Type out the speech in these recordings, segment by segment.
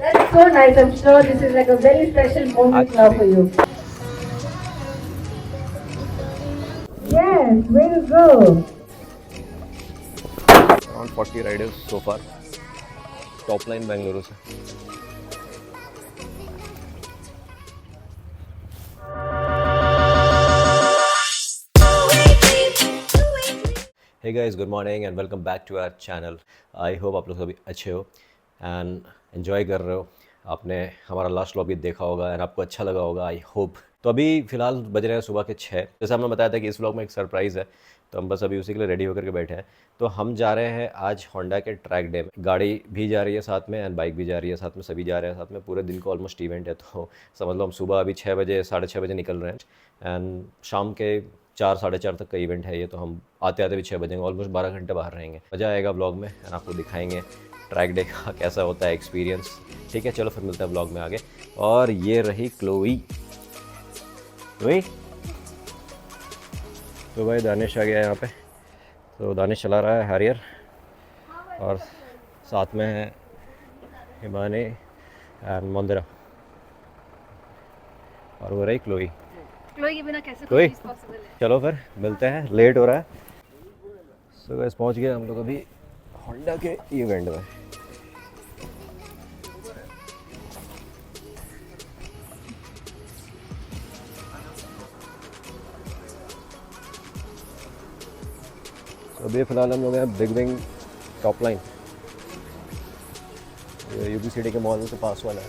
That's so nice. I'm sure this is like a very special moment now for you. Yes, way to go. Around 40 riders so far. Top line Bengaluru से. Hey guys, good morning and welcome back to our channel. I hope आप लोग सभी अच्छे हो and enjoy कर रहे हो. आपने हमारा लास्ट व्लॉग भी देखा होगा एंड आपको अच्छा लगा होगा, आई होप. तो अभी फ़िलहाल बज रहे हैं सुबह के 6. जैसे हमने बताया था कि इस व्लॉग में एक सरप्राइज़ है, तो हम बस अभी उसी के लिए रेडी होकर के बैठे हैं. तो हम जा रहे हैं आज होंडा के ट्रैक डे में. गाड़ी भी जा रही है साथ में एंड बाइक भी जा रही है साथ में, सभी जा रहे हैं साथ में. पूरे दिन को ऑलमोस्ट इवेंट है, तो समझ लो हम सुबह अभी 6 बजे 6:30 निकल रहे हैं एंड शाम के 4-4:30 तक का इवेंट है ये. तो हम आते आते भी 6 बजेंगे, ऑलमोस्ट 12 घंटे बाहर रहेंगे. मज़ा आएगा ब्लॉग में एंड आपको दिखाएंगे ट्रैक डे का कैसा होता है एक्सपीरियंस. ठीक है, चलो फिर मिलते हैं ब्लॉग में आगे. और ये रही क्लोई. तो भाई दानिश आ गया है यहाँ पे. तो दानिश चला रहा है हैरियर और साथ में है हिमानी एंड मंदिरा. और वो रही क्लोई. क्लोई के बिना कैसे क्लोई, कोई चीज़ पॉसिबल है? चलो फिर मिलते हैं, लेट हो रहा है. सो गाइस पहुँच गए हम लोग अभी होंडा के इवेंट में. तो अभी फ़िलहाल हम लोग हैं बिग विंग टॉप लाइन. ये यूपी सिटी के मॉल के पास वाला है.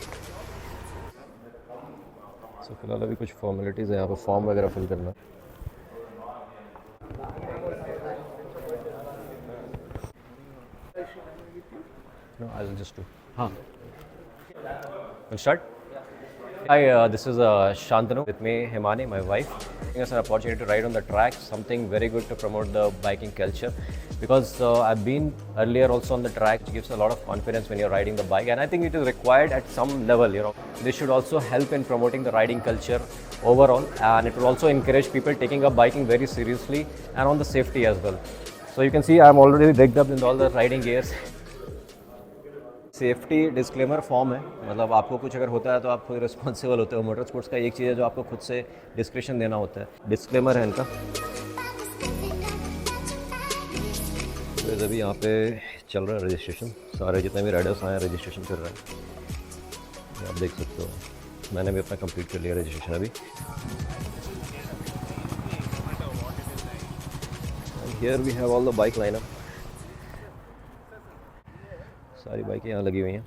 तो फिलहाल अभी कुछ फॉर्मेलिटीज़ है यहाँ पर, फॉर्म वगैरह फिल करना. No, I'll just do. हाँ. We'll start. Hi, this is Shantanu. With me, Himani, my wife. Giving us an opportunity to ride on the track, something very good to promote the biking culture. Because I've been earlier also on the track, which gives a lot of confidence when you're riding the bike, and I think it is required at some level. You know, this should also help in promoting the riding culture overall, and it will also encourage people taking up biking very seriously and on the safety as well. So you can see I'm already rigged up in all the riding gears. Safety disclaimer form है, मतलब आपको कुछ अगर होता है तो आप खुद रिस्पॉन्सिबल होते हो. मोटर स्पोर्ट्स का एक चीज़ है जो आपको खुद से डिस्क्रिप्शन देना होता है. डिस्क्लेमर है इनका. तो अभी यहाँ पे चल रहा है रजिस्ट्रेशन. सारे जितने भी राइडर्स आए हैं रजिस्ट्रेशन कर रहे हैं, आप देख सकते हो. मैंने भी अपना कंप्लीट कर लिया रजिस्ट्रेशन अभी. Here we have all the bike line up. सारी बाइकें यहाँ लगी हुई हैं.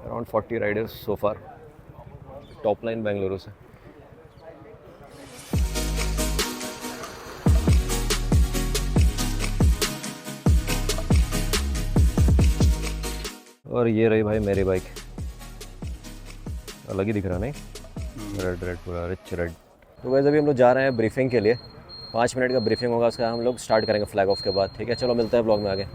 Around 40 riders so far. Top line Bengaluru से. और ये रही भाई मेरी बाइक. अलग ही दिख रहा नहीं, रेड रेड पूरा रिच रेड. तो वैसे अभी हम लोग जा रहे हैं ब्रीफिंग के लिए. 5 मिनट का ब्रीफिंग होगा, उसका हम लोग स्टार्ट करेंगे फ्लैग ऑफ के बाद. ठीक है, चलो मिलते हैं ब्लॉग में आगे.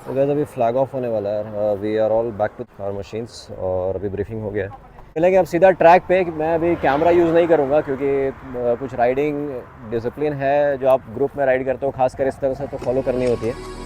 तो गाइस अभी फ्लैग ऑफ होने वाला है. We are all back to our machines और अभी ब्रीफिंग हो गया है. मिलेंगे अब सीधा ट्रैक पे. मैं अभी कैमरा यूज़ नहीं करूँगा क्योंकि कुछ राइडिंग डिसिप्लिन है जो आप ग्रुप में राइड करते हो, खासकर इस तरह से, तो फॉलो करनी होती है.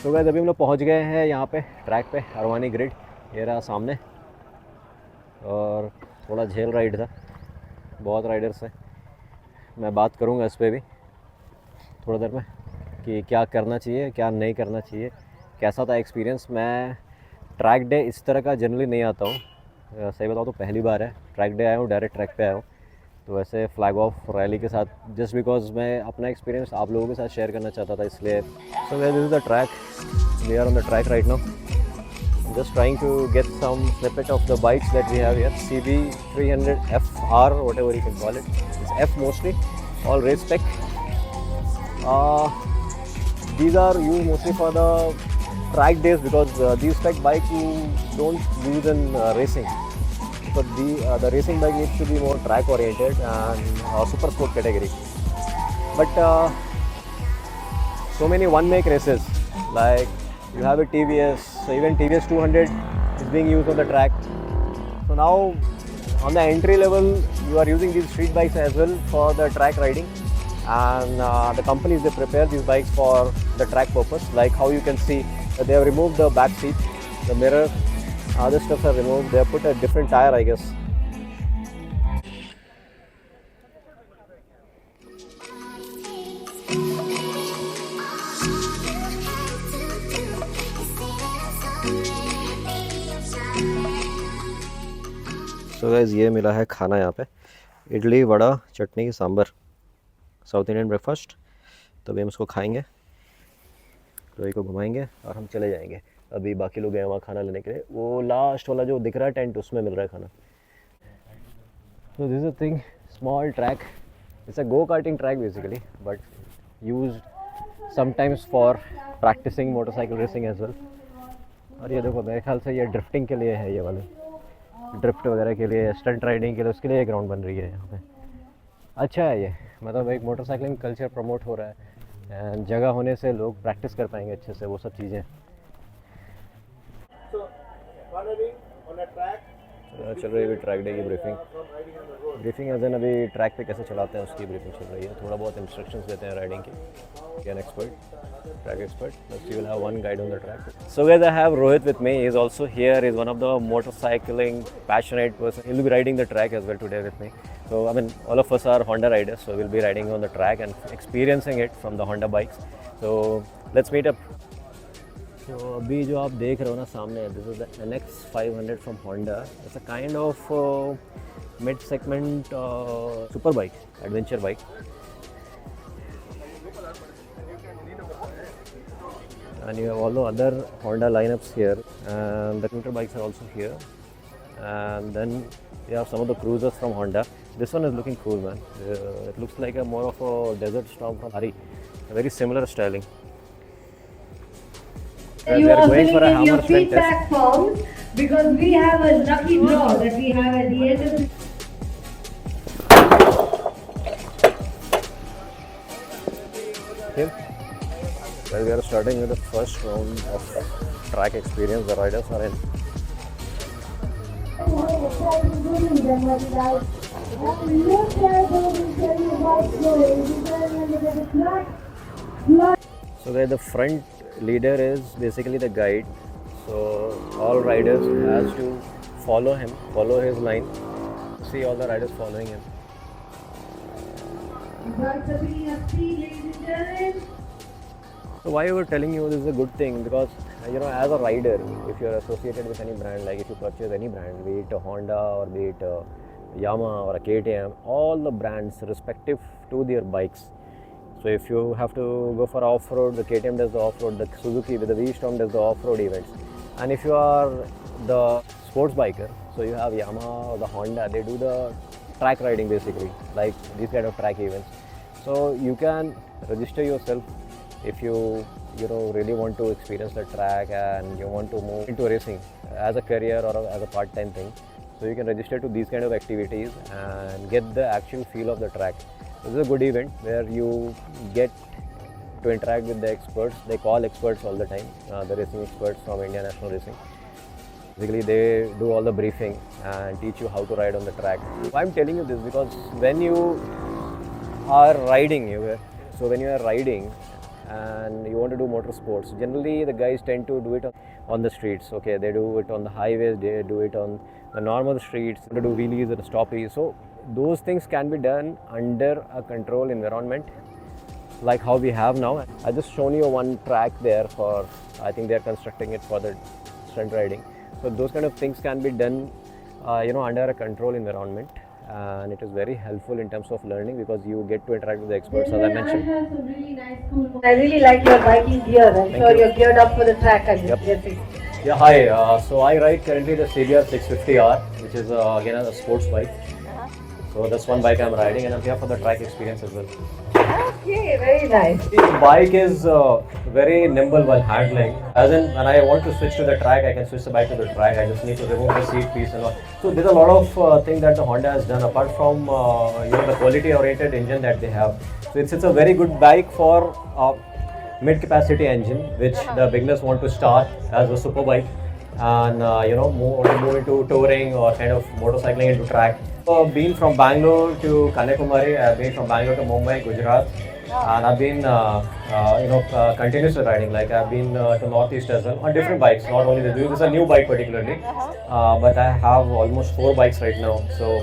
तो गाइस अभी हम लोग पहुंच गए हैं यहाँ पे ट्रैक पे, अरवानी ग्रिड. ये रहा सामने. और थोड़ा झेल राइड था, बहुत राइडर्स हैं. मैं बात करूँगा इस पर भी थोड़ा देर में कि क्या करना चाहिए क्या नहीं करना चाहिए, कैसा था एक्सपीरियंस. मैं ट्रैक डे इस तरह का जनरली नहीं आता हूँ, सही बताऊँ तो पहली बार है ट्रैक डे आया हूँ, डायरेक्ट ट्रैक पे आया हूँ. तो वैसे फ्लैग ऑफ रैली के साथ जस्ट बिकॉज मैं अपना एक्सपीरियंस आप लोगों के साथ शेयर करना चाहता था इसलिए. So this is the track. We are on the track right now. Just trying to get some snippet of the bikes that we have here. CB300FR, whatever you can call it. It's F mostly, all race spec. These are used mostly for the track days because these spec bikes you don't use in racing. So the racing bike needs to be more track oriented and super sport category. But so many one make races like you have a TVS, so even TVS 200 is being used on the track. So now on the entry level you are using these street bikes as well for the track riding, and the companies they prepare these bikes for the track purpose. Like how you can see that they have removed the back seat, the mirror, other stuff are removed. They have put a different tire, I guess. So guys ये मिला है खाना यहाँ पे. इडली, वड़ा, चटनी, sambar, south Indian breakfast. तो अभी हम इसको खाएंगे, रोई को घुमाएंगे और हम चले जाएंगे. अभी बाकी लोग गए वहाँ खाना लेने के लिए. वो लास्ट वाला जो दिख रहा है टेंट उसमें मिल रहा है खाना. So this is a thing, small track. It's a go-karting track basically, but used sometimes for practicing motorcycle racing as well. और ये देखो मेरे ख्याल से ये ड्रिफ्टिंग के लिए है, ये वाले ड्रिफ्ट वगैरह के लिए, स्टंट राइडिंग के लिए, उसके लिए ग्राउंड बन रही है यहाँ पे. अच्छा है ये, मतलब एक मोटरसाइकिलिंग कल्चर प्रमोट हो रहा है एंड जगह होने से लोग प्रैक्टिस कर पाएंगे अच्छे से वो सब चीज़ें. चल रही है अभी ट्रैक डे की ब्रीफिंग एज एन अभी ट्रैक पे कैसे चलाते हैं उसकी ब्रीफिंग चल रही है. थोड़ा बहुत इंस्ट्रक्शंस देते हैं राइडिंग की. An expert, track expert, plus you will have one guide on the track. So guys, I have Rohit with me. He's also here. He's one of the motorcycling passionate person. He'll be riding the track as well today with me. So I mean, all of us are Honda riders, so we'll be riding on the track and experiencing it from the Honda bikes. So let's meet up. So अभी जो आप देख रहे हो ना सामने, this is the NX 500 from Honda. It's a kind of mid-segment super bike, adventure bike. And you have all the other Honda lineups here, and the scooter bikes are also here. And then you have some of the cruisers from Honda. This one is looking cool, man. It looks like a more of a desert storm from Hari. A very similar styling. You We are are going for a filling in your Hammersmith test. feedback forms because we have a lucky draw that we have at the end of the Okay. Well, we are starting with the first round of track experience. The riders are in. So the front leader is basically the guide. So all riders has to follow him, follow his line. See all the riders following him. So why we were telling you this is a good thing, because as a rider, if you are associated with any brand, like if you purchase any brand, be it a Honda or be it a Yamaha or a KTM, all the brands respective to their bikes. So if you have to go for off-road, the KTM does the off-road, the Suzuki with the V-Storm does the off-road events. And if you are the sports biker, so you have Yamaha or the Honda, they do the track riding basically, like these kind of track events. So you can register yourself if you really want to experience the track and you want to move into racing as a career or as a part-time thing. So you can register to these kind of activities and get the actual feel of the track. This is a good event where you get to interact with the experts. They call experts all the time, the racing experts from India National Racing. Basically, they do all the briefing and teach you how to ride on the track. I'm telling you this because when you are riding, and you want to do motorsports, generally the guys tend to do it on the streets. Okay, they do it on the highways, they do it on the normal streets, they do wheelies and stoppies. So those things can be done under a controlled environment like how we have now. I just shown you one track there for, I think they are constructing it for the stunt riding. So those kind of things can be done under a controlled environment, and it is very helpful in terms of learning because you get to interact with the experts, as I Then I mentioned. have some really nice cool. I really like your biking gear. I'm sure you. you're geared up for the track. I'm Yep. just guessing. Yeah, hi. So I ride currently the CBR 650R, which is again a sports bike. So that's one bike I'm riding, and I'm here for the track experience as well. Okay, very nice. The bike is very nimble while handling. As in, when I want to switch to the track, I can switch the bike to the track. I just need to remove the seat piece and all. So there's a lot of things that the Honda has done apart from the quality-oriented engine that they have. So it's a very good bike for mid-capacity engine, which the beginners want to start as a super bike, and move into touring or kind of motorcycling into track. Been from Bangalore to Kanyakumari. I've been from Bangalore to Mumbai, Gujarat, and I've been continuously riding. Like I've been to Northeast as well on different bikes. Not only this is a new bike particularly, but I have almost 4 bikes right now. So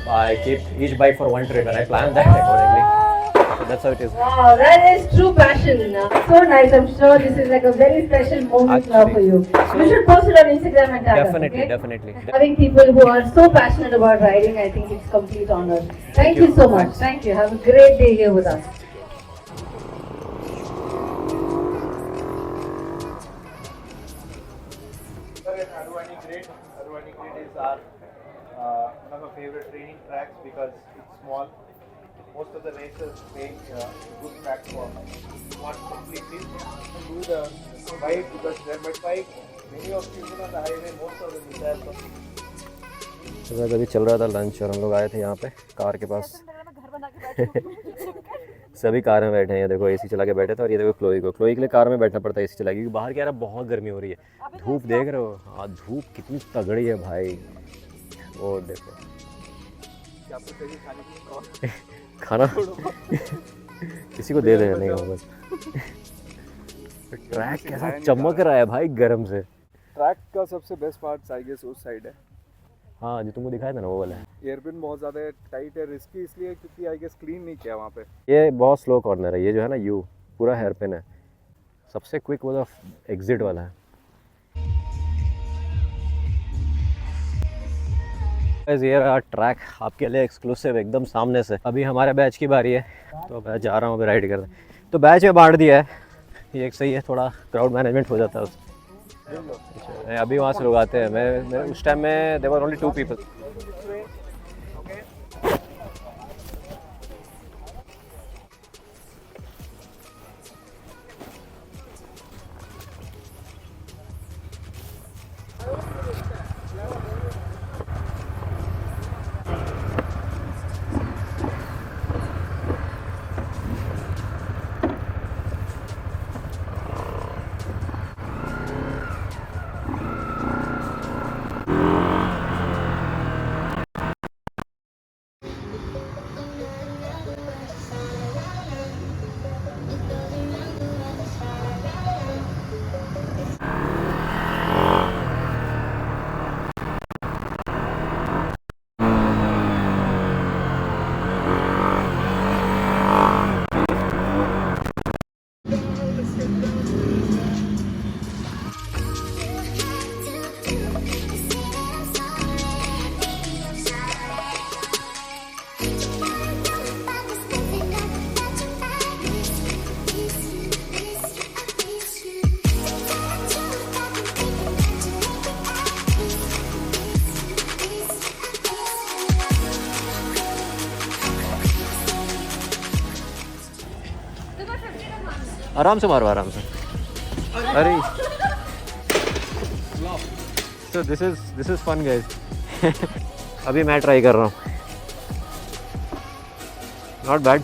I keep each bike for one trip, and I plan that accordingly. So that's how it is. Wow, that is true passion. So nice. I'm sure this is like a very special moment now for you. You should post it on Instagram and tag us, Definitely, okay? definitely. Having people who are so passionate about riding, I think it's complete honor. Thank you so much. Thank you. Have a great day here with us. Arwani Grid is our one of our favorite training tracks because it's small. Most of the racers take good track for not completely to do the bike because they're mud bike. Many of you on the highway, most of the missiles. सुबह अभी चल रहा था lunch और हम लोग आए थे यहाँ पे कार के पास। सभी कार में बैठे हैं, ये देखो एसी चला के बैठे थे। और ये देखो क्लोई के लिए कार में बैठना पड़ता है एसी चला के, क्योंकि बाहर क्या है बहुत गर्मी हो रही है। धूप देख रहे हो? हाँ, धूप कितनी तगड़ी है भाई। वो देखो खाना किसी को दे देने का बस। ट्रैक कैसा चमक रहा है भाई गर्म से। ट्रैक का सबसे बेस्ट पार्ट आई गेस उस साइड है। हाँ, जो तुमको दिखाया था ना वो वाला है। एयरपिन बहुत ज़्यादा टाइट है, रिस्की इसलिए क्योंकि आई गेस क्लीन नहीं किया वहाँ पे। ये बहुत स्लो कॉर्नर है, ये जो है ना यू पूरा हेयरपिन है। सबसे क्विक वो एग्जिट वाला है। ये रहा ट्रैक आपके लिए एक्सक्लूसिव एकदम सामने से। अभी हमारे बैच की बारी है, तो मैं जा रहा हूँ अभी राइड करने। तो बैच में बांट दिया है, ये एक सही है, थोड़ा क्राउड मैनेजमेंट हो जाता है उससे। अभी वहाँ से लोग आते हैं। मैं उस टाइम में देयर वर ओनली 2 पीपल। आराम से मारो, आराम से। अरे तो दिस इज फन गाइस। अभी मैं ट्राई कर रहा हूँ, नॉट बैड।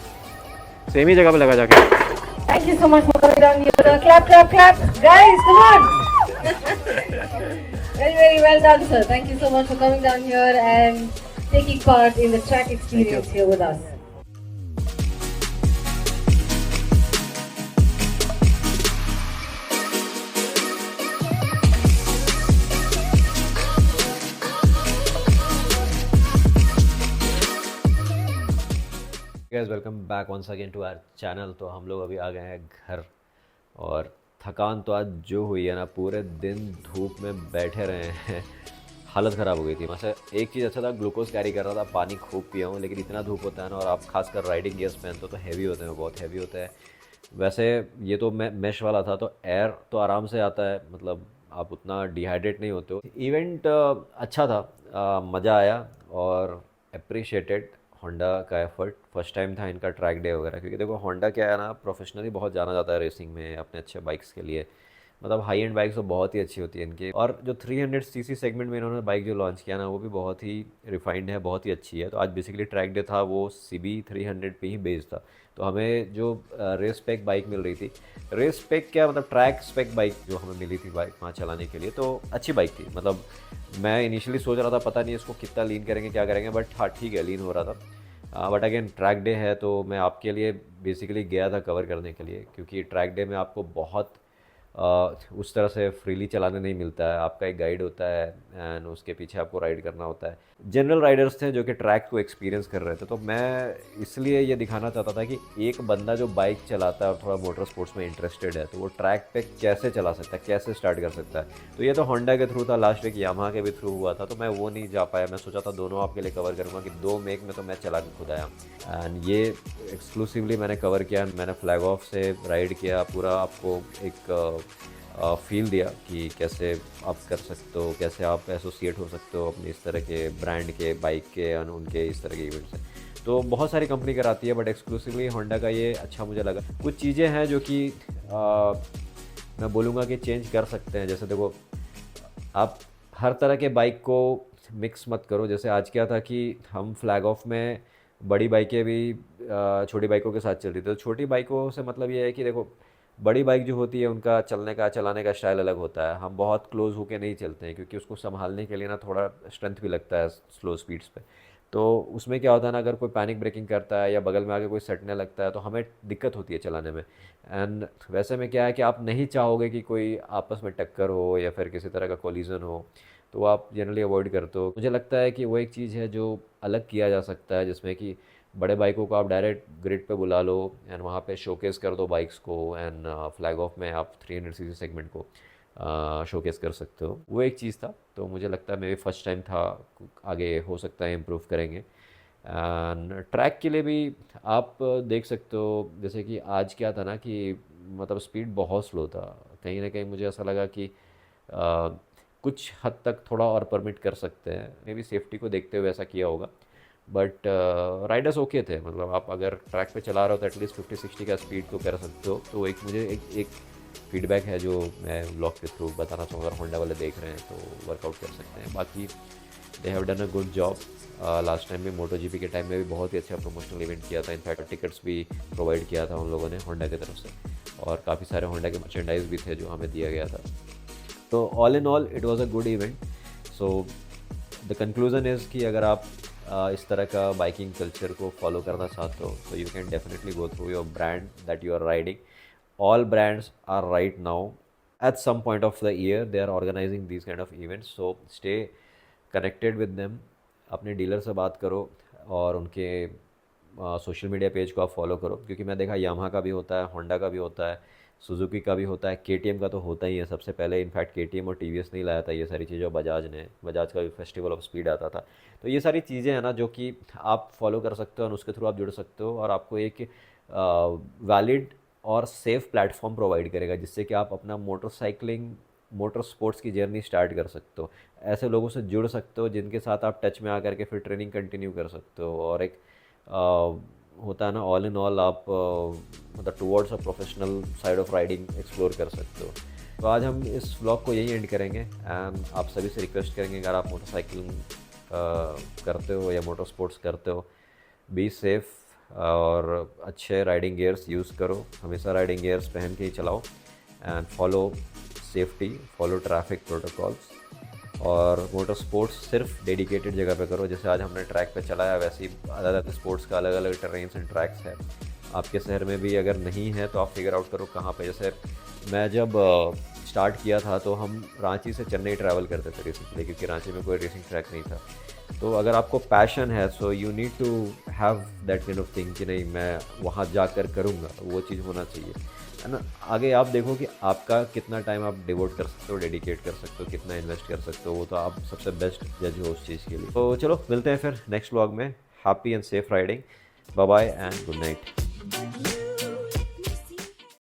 सेम ही जगह पे लगा जाके। Thank you so much for coming down here. Clap, clap, clap. Guys, come on. Very, very well done, sir. Thank you so much for coming down here and taking part in the track experience here with us. Guys welcome back once again to our channel. तो हम लोग अभी आ गए हैं घर, और थकान तो आज जो हुई है ना, पूरे दिन धूप में बैठे रहे हैं, हालत ख़राब हो गई थी। वैसे एक चीज़ अच्छा था, ग्लूकोज कैरी कर रहा था, पानी खूब पिया हूँ, लेकिन इतना धूप होता है ना, और आप खासकर राइडिंग गियर्स पहनते हो तो हैवी होते हैं, बहुत हैवी होता है। वैसे ये तो मैं मैश वाला था तो एयर तो आराम से आता है, मतलब आप उतना डिहाइड्रेट नहीं होते हो। इवेंट अच्छा था, मज़ा आया और अप्रिशिएटेड होंडा का एफर्ट। फर्स्ट टाइम था इनका ट्रैक डे वगैरह, क्योंकि देखो होंडा क्या है ना, प्रोफेशनली बहुत जाना जाता है रेसिंग में अपने अच्छे बाइक्स के लिए। मतलब हाई एंड बाइक्स तो बहुत ही अच्छी होती है इनकी, और जो 300 सीसी सेगमेंट में इन्होंने बाइक जो लॉन्च किया ना, वो भी बहुत ही रिफाइंड है, बहुत ही अच्छी है। तो आज बेसिकली ट्रैक डे था, वो CB 300 पे ही बेस्ड था। तो हमें जो रेस स्पेक बाइक मिल रही थी, रेस स्पेक क्या मतलब ट्रैक स्पेक बाइक जो हमें मिली थी बाइक वहाँ चलाने के लिए, तो अच्छी बाइक थी। मतलब मैं इनिशियली सोच रहा था पता नहीं इसको कितना लीन करेंगे क्या करेंगे, बट हाँ ठीक है, लीन हो रहा था। बट अगेन ट्रैक डे है तो मैं आपके लिए बेसिकली गया था कवर करने के लिए, क्योंकि ट्रैक डे में आपको बहुत उस तरह से फ्रीली चलाने नहीं मिलता है। आपका एक गाइड होता है एंड उसके पीछे आपको राइड करना होता है। जनरल राइडर्स थे जो कि ट्रैक को एक्सपीरियंस कर रहे थे, तो मैं इसलिए ये दिखाना चाहता था कि एक बंदा जो बाइक चलाता है और थोड़ा मोटर स्पोर्ट्स में इंटरेस्टेड है, तो वो ट्रैक पे कैसे चला सकता है, कैसे स्टार्ट कर सकता है। तो ये तो होंडा के थ्रू था, लास्ट वीक यामाहा के भी थ्रू हुआ था, तो मैं वो नहीं जा पाया। मैं सोचा था दोनों आपके लिए कवर करूँगा कि 2 मेक में तो मैं चला के खुद आया, एंड ये एक्सक्लूसिवली मैंने कवर किया। मैंने फ्लैग ऑफ से राइड किया पूरा, आपको एक फील दिया कि कैसे आप कर सकते हो, कैसे आप एसोसिएट हो सकते हो अपने इस तरह के ब्रांड के, बाइक के और उनके इस तरह के इवेंट से। तो बहुत सारी कंपनी कराती है, बट एक्सक्लूसिवली होंडा का ये अच्छा मुझे लगा। कुछ चीज़ें हैं जो कि मैं बोलूँगा कि चेंज कर सकते हैं। जैसे देखो, आप हर तरह के बाइक को मिक्स मत करो। जैसे आज क्या था कि हम फ्लैग ऑफ में बड़ी बाइकें भी छोटी बाइकों के साथ चल रही थी। तो छोटी बाइकों से मतलब ये है कि देखो, बड़ी बाइक जो होती है उनका चलाने का स्टाइल अलग होता है। हम बहुत क्लोज होके नहीं चलते हैं, क्योंकि उसको संभालने के लिए ना थोड़ा स्ट्रेंथ भी लगता है स्लो स्पीड्स पे। तो उसमें क्या होता है ना, अगर कोई पैनिक ब्रेकिंग करता है या बगल में आके कोई सटने लगता है तो हमें दिक्कत होती है चलाने में। एंड वैसे में क्या है कि आप नहीं चाहोगे कि कोई आपस में टक्कर हो या फिर किसी तरह का कोलिजन हो, तो आप जनरली अवॉइड करते हो। मुझे लगता है कि वो एक चीज़ है जो अलग किया जा सकता है, जिसमें कि बड़े बाइकों को आप डायरेक्ट ग्रिड पे बुला लो एंड वहाँ पे शोकेस कर दो बाइक्स को, एंड फ्लैग ऑफ में आप 300 सीसी सेगमेंट को शोकेस कर सकते हो। वो एक चीज़ था, तो मुझे लगता है मेरी फर्स्ट टाइम था, आगे हो सकता है इम्प्रूव करेंगे। एंड ट्रैक के लिए भी आप देख सकते हो, जैसे कि आज क्या था ना कि मतलब स्पीड बहुत स्लो था। कहीं ना कहीं मुझे ऐसा लगा कि कुछ हद तक थोड़ा और परमिट कर सकते हैं, मे बी सेफ्टी को देखते हुए ऐसा किया होगा। बट राइडर्स ओके थे, मतलब आप अगर ट्रैक पे चला रहे हो तो एटलीस्ट 50-60 का स्पीड तो कर सकते हो। तो एक मुझे एक फीडबैक है जो मैं ब्लॉग के थ्रू बताना चाहूँगा। अगर होंडा वाले देख रहे हैं तो वर्कआउट कर सकते हैं। बाकी they have done a good job. Last time भी मोटो GP के टाइम में भी बहुत ही अच्छा प्रमोशनल इवेंट किया था। इनफैक्ट टिकट्स भी प्रोवाइड किया था उन लोगों ने होंडा की तरफ से, और काफ़ी सारे होंडा के मर्चेंडाइज भी थे जो हमें दिया गया था। तो all in all it was a good event. So the conclusion is कि अगर आप इस तरह का बाइकिंग कल्चर को फॉलो करना चाहते हो, तो you can definitely go through your brand that you are riding. All brands are right now at some point of the year they are organizing these kind of events, so stay connected with them। अपने dealer से बात करो और उनके social media page को आप follow करो, क्योंकि मैं देखा यामाहा का भी होता है, होंडा का भी होता है, सुजुकी का भी होता है, KTM का तो होता ही है सबसे पहले। इनफैक्ट KTM और TVS नहीं लाया था ये सारी चीज़ें, बजाज का भी फेस्टिवल ऑफ स्पीड आता था। तो ये सारी चीज़ें हैं ना जो कि आप फॉलो कर सकते हो और उसके थ्रू आप जुड़ सकते हो, और आपको एक वैलिड और सेफ़ प्लेटफॉर्म प्रोवाइड करेगा, जिससे कि आप अपना मोटर स्पोर्ट्स की जर्नी स्टार्ट कर सकते हो। ऐसे लोगों से जुड़ सकते हो जिनके साथ आप टच में आकर के फिर ट्रेनिंग कंटिन्यू कर सकते हो, और एक होता है ना, ऑल इन ऑल आप मतलब towards a professional side of riding explore कर सकते हो। तो आज हम इस व्लॉग को यही एंड करेंगे, एंड आप सभी से रिक्वेस्ट करेंगे, अगर आप मोटरसाइकिलिंग करते हो या मोटर स्पोर्ट्स करते हो, बी सेफ़ और अच्छे राइडिंग गियर्स यूज़ करो। हमेशा राइडिंग गियर्स पहन के ही चलाओ, and follow safety, follow traffic protocols. और मोटर स्पोर्ट्स सिर्फ डेडिकेटेड जगह पे करो। जैसे आज हमने ट्रैक पे चलाया, वैसे ही अलग अलग स्पोर्ट्स का अलग अलग टेरेन्स एंड ट्रैक्स है। आपके शहर में भी अगर नहीं है तो आप फिगर आउट करो कहाँ पे। जैसे मैं जब स्टार्ट किया था तो हम रांची से चेन्नई ट्रैवल करते थे रेसिंग के लिए, क्योंकि रांची में कोई रेसिंग ट्रैक नहीं था। तो अगर आपको पैशन है, so you need to have that kind of thing कि नहीं मैं वहाँ जाकर करूँगा, वो चीज़ होना चाहिए। है ना। आगे आप देखो कि आपका कितना टाइम आप डिवोट कर सकते हो, डेडिकेट कर सकते हो, कितना इन्वेस्ट कर सकते हो, वो तो आप सबसे बेस्ट जज हो उस चीज़ के लिए। तो चलो मिलते हैं फिर नेक्स्ट व्लॉग में। Happy and safe riding, bye bye and good night.